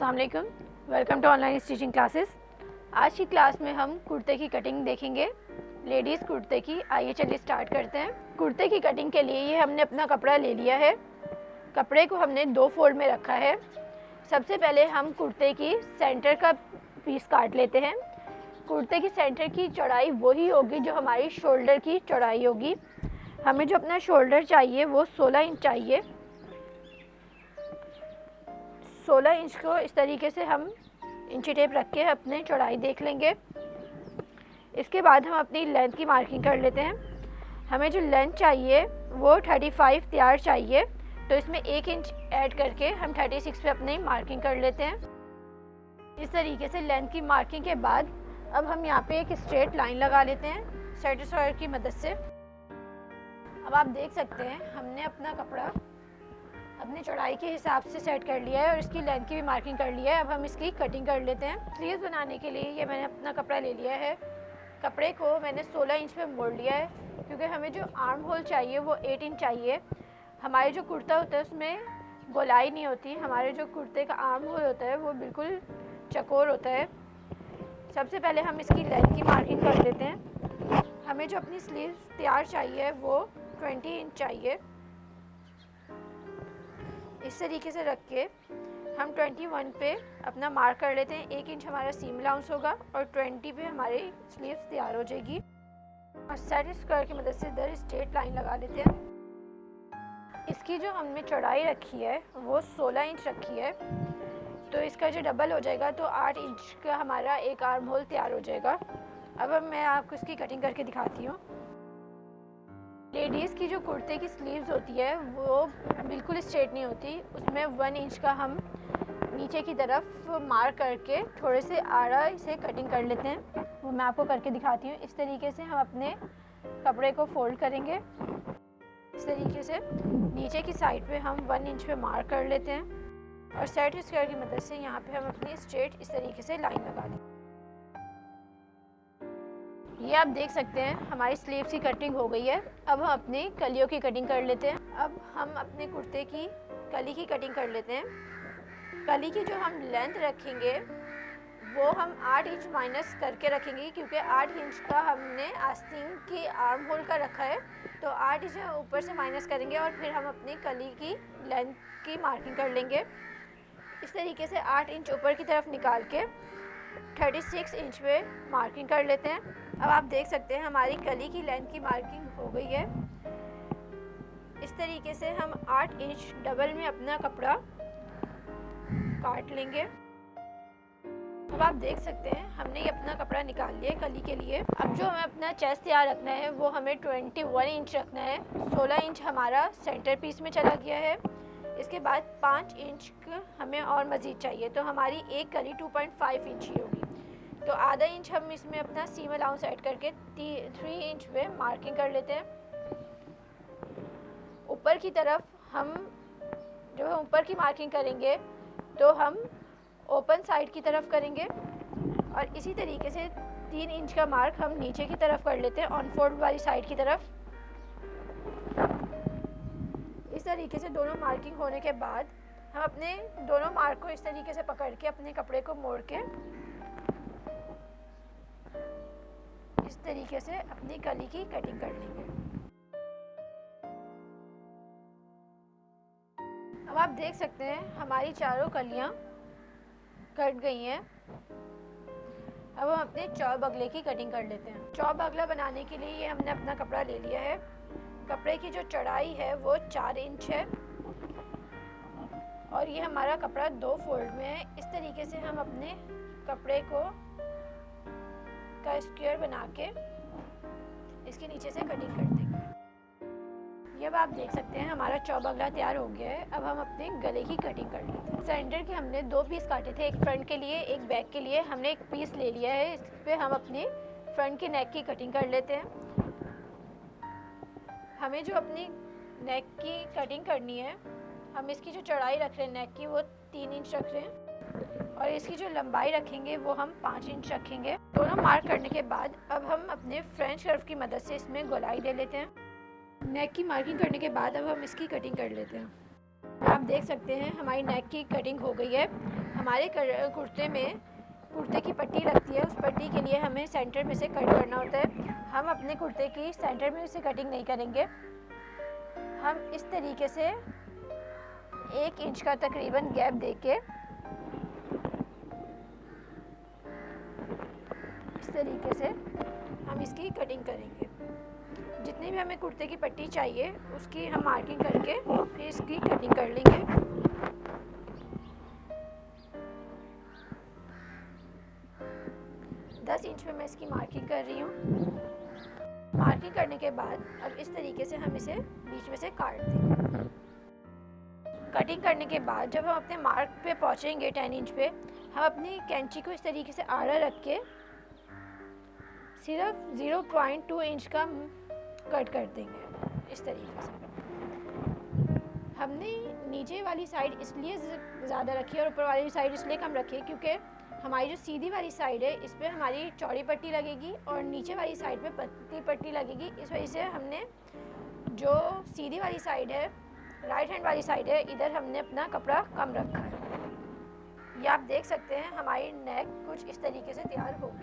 अस्सलाम वालेकुम, welcome to online stitching classes. आज की क्लास में हम कुर्ते की कटिंग देखेंगे, लेडीज़ कुर्ते की। आइए चलिए स्टार्ट करते हैं। कुर्ते की कटिंग के लिए ये हमने अपना कपड़ा ले लिया है। कपड़े को हमने 2 फोल्ड में रखा है। सबसे पहले हम कुर्ते की सेंटर का पीस काट लेते हैं। कुर्ते की सेंटर की चौड़ाई वही होगी जो हमारी शोल्डर की चौड़ाई होगी। हमें जो अपना शोल्डर चाहिए वो 16 इंच चाहिए। 16 इंच को इस तरीके से हम इंची टेप रख के अपने चौड़ाई देख लेंगे। इसके बाद हम अपनी लेंथ की मार्किंग कर लेते हैं। हमें जो लेंथ चाहिए वो 35 तैयार चाहिए, तो इसमें 1 इंच ऐड करके हम 36 पे अपनी मार्किंग कर लेते हैं। इस तरीके से लेंथ की मार्किंग के बाद अब हम यहाँ पे एक स्ट्रेट लाइन लगा लेते हैं सेट स्क्वायर की मदद से। अब आप देख सकते हैं हमने अपना कपड़ा अपनी चौड़ाई के हिसाब से सेट कर लिया है और इसकी लेंथ की भी मार्किंग कर लिया है। अब हम इसकी कटिंग कर लेते हैं। स्लीव्स बनाने के लिए ये मैंने अपना कपड़ा ले लिया है। कपड़े को मैंने 16 इंच पे मोड़ लिया है, क्योंकि हमें जो आर्म होल चाहिए वो 8 इंच चाहिए। हमारे जो कुर्ता होता है उसमें गोलाई नहीं होती। हमारे जो कुर्ते का आर्म होल होता है वो बिल्कुल चकोर होता है। सबसे पहले हम इसकी लेंथ की मार्किंग कर लेते हैं। हमें जो अपनी स्लीव तैयार चाहिए वो 20 इंच चाहिए। इस तरीके से रख के हम 21 पे अपना मार्क कर लेते हैं। 1 इंच हमारा सीम अलाउंस होगा और 20 पे हमारी स्लीव्स तैयार हो जाएगी। और सेट स्क्वायर की मदद से इधर स्ट्रेट लाइन लगा लेते हैं। इसकी जो हमने चौड़ाई रखी है वो 16 इंच रखी है, तो इसका जो डबल हो जाएगा तो 8 इंच का हमारा एक आर्म होल तैयार हो जाएगा। अब मैं आपको इसकी कटिंग करके दिखाती हूँ। लेडीज़ की जो कुर्ते की स्लीव्स होती है वो बिल्कुल स्ट्रेट नहीं होती। उसमें 1 इंच का हम नीचे की तरफ मार्क करके थोड़े से आड़ा इसे कटिंग कर लेते हैं। वो मैं आपको करके दिखाती हूँ। इस तरीके से हम अपने कपड़े को फोल्ड करेंगे। इस तरीके से नीचे की साइड पे हम 1 इंच पे मार्क कर लेते हैं और सेट स्क्वायर की मदद से यहाँ पे हम अपनी स्ट्रेट इस तरीके से लाइन लगा लें। ये आप देख सकते हैं हमारी स्लीव्स की कटिंग हो गई है। अब हम अपनी कलियों की कटिंग कर लेते हैं। अब हम अपने कुर्ते की कली की कटिंग कर लेते हैं। कली की जो हम लेंथ रखेंगे वो हम 8 इंच माइनस करके रखेंगे, क्योंकि 8 इंच का हमने आस्तीन की आर्म होल का रखा है, तो 8 इंच ऊपर से माइनस करेंगे और फिर हम अपनी कली की लेंथ की मार्किंग कर लेंगे। इस तरीके से 8 इंच ऊपर की तरफ निकाल के 36 इंच पे मार्किंग कर लेते हैं। अब आप देख सकते हैं हमारी कली की लेंथ की मार्किंग हो गई है। इस तरीके से हम 8 इंच डबल में अपना कपड़ा काट लेंगे। अब आप देख सकते हैं हमने ये अपना कपड़ा निकाल लिया कली के लिए। अब जो हमें अपना चेस्ट तैयार रखना है वो हमें 21 इंच रखना है। 16 इंच हमारा सेंटर पीस में चला गया है। इसके बाद 5 इंच हमें और मज़ीद चाहिए, तो हमारी एक कली 2.5 इंच ही होगी। तो आधा इंच हम इसमें अपना सीम अलाउंस ऐड करके 3 इंच पे मार्किंग कर लेते हैं। ऊपर की तरफ हम जो है ऊपर की मार्किंग करेंगे तो हम ओपन साइड की तरफ करेंगे और इसी तरीके से 3 इंच का मार्क हम नीचे की तरफ कर लेते हैं ऑन फोल्ड वाली साइड की तरफ। इस तरीके से दोनों मार्किंग होने के बाद हम अपने दोनों मार्क को इस तरीके से पकड़ के अपने कपड़े को मोड़ के इस तरीके से अपनी कली की कटिंग कर लेंगे। अब आप देख सकते हैं हमारी चारों कलियां कट गई हैं। अब हम अपने चौ बगले की कटिंग कर लेते हैं। चौ बगला बनाने के लिए ये हमने अपना कपड़ा ले लिया है। कपड़े की जो चौड़ाई है वो 4 इंच है और ये हमारा कपड़ा 2 फोल्ड में है। इस तरीके से हम अपने कपड़े को का स्क्वायर बना के इसके नीचे से कटिंग कर देंगे। ये अब आप देख सकते हैं हमारा चौबगला तैयार हो गया है। अब हम अपने गले की कटिंग कर लेते हैं। सेंटर के हमने 2 पीस काटे थे, एक फ्रंट के लिए एक बैक के लिए। हमने एक पीस ले लिया है। इस पे हम अपने फ्रंट के नेक की कटिंग कर लेते हैं। हमें जो अपनी नेक की कटिंग करनी है, हम इसकी जो चौड़ाई रख रहे हैं नेक की वो 3 इंच रख रहे हैं और इसकी जो लंबाई रखेंगे वो हम 5 इंच रखेंगे। दोनों मार्क करने के बाद अब हम अपने फ्रेंच कर्व की मदद से इसमें गोलाई दे लेते हैं। नेक की मार्किंग करने के बाद अब हम इसकी कटिंग कर लेते हैं। आप देख सकते हैं हमारी नेक की कटिंग हो गई है। हमारे कुर्ते में कुर्ते की पट्टी लगती है, उस पट्टी के लिए हमें सेंटर में से कट करना होता है। हम अपने कुर्ते की सेंटर में से कटिंग नहीं करेंगे। हम इस तरीके से 1 इंच का तकरीबन गैप देके इस तरीके से हम इसकी कटिंग करेंगे। जितनी भी हमें कुर्ते की पट्टी चाहिए उसकी हम मार्किंग करके फिर इसकी कटिंग कर लेंगे। दस इंच में मैं इसकी मार्किंग कर रही हूँ। मार्किंग करने के बाद अब इस तरीके से हम इसे बीच में से काट देंगे। कटिंग करने के बाद जब हम अपने मार्क पे पहुँचेंगे 10 इंच पे, हम अपनी कैंची को इस तरीके से आड़ा रख के सिर्फ 0.2 इंच का कट कर देंगे। इस तरीके से हमने नीचे वाली साइड इसलिए ज़्यादा रखी है और ऊपर वाली साइड इसलिए कम रखी है क्योंकि हमारी जो सीधी वाली साइड है इस पर हमारी चौड़ी पट्टी लगेगी और नीचे वाली साइड पे पतली पट्टी लगेगी। इस वजह से हमने जो सीधी वाली साइड है, राइट हैंड वाली साइड है, इधर हमने अपना कपड़ा कम रखा है। ये आप देख सकते हैं हमारी नेक कुछ इस तरीके से तैयार हो गई।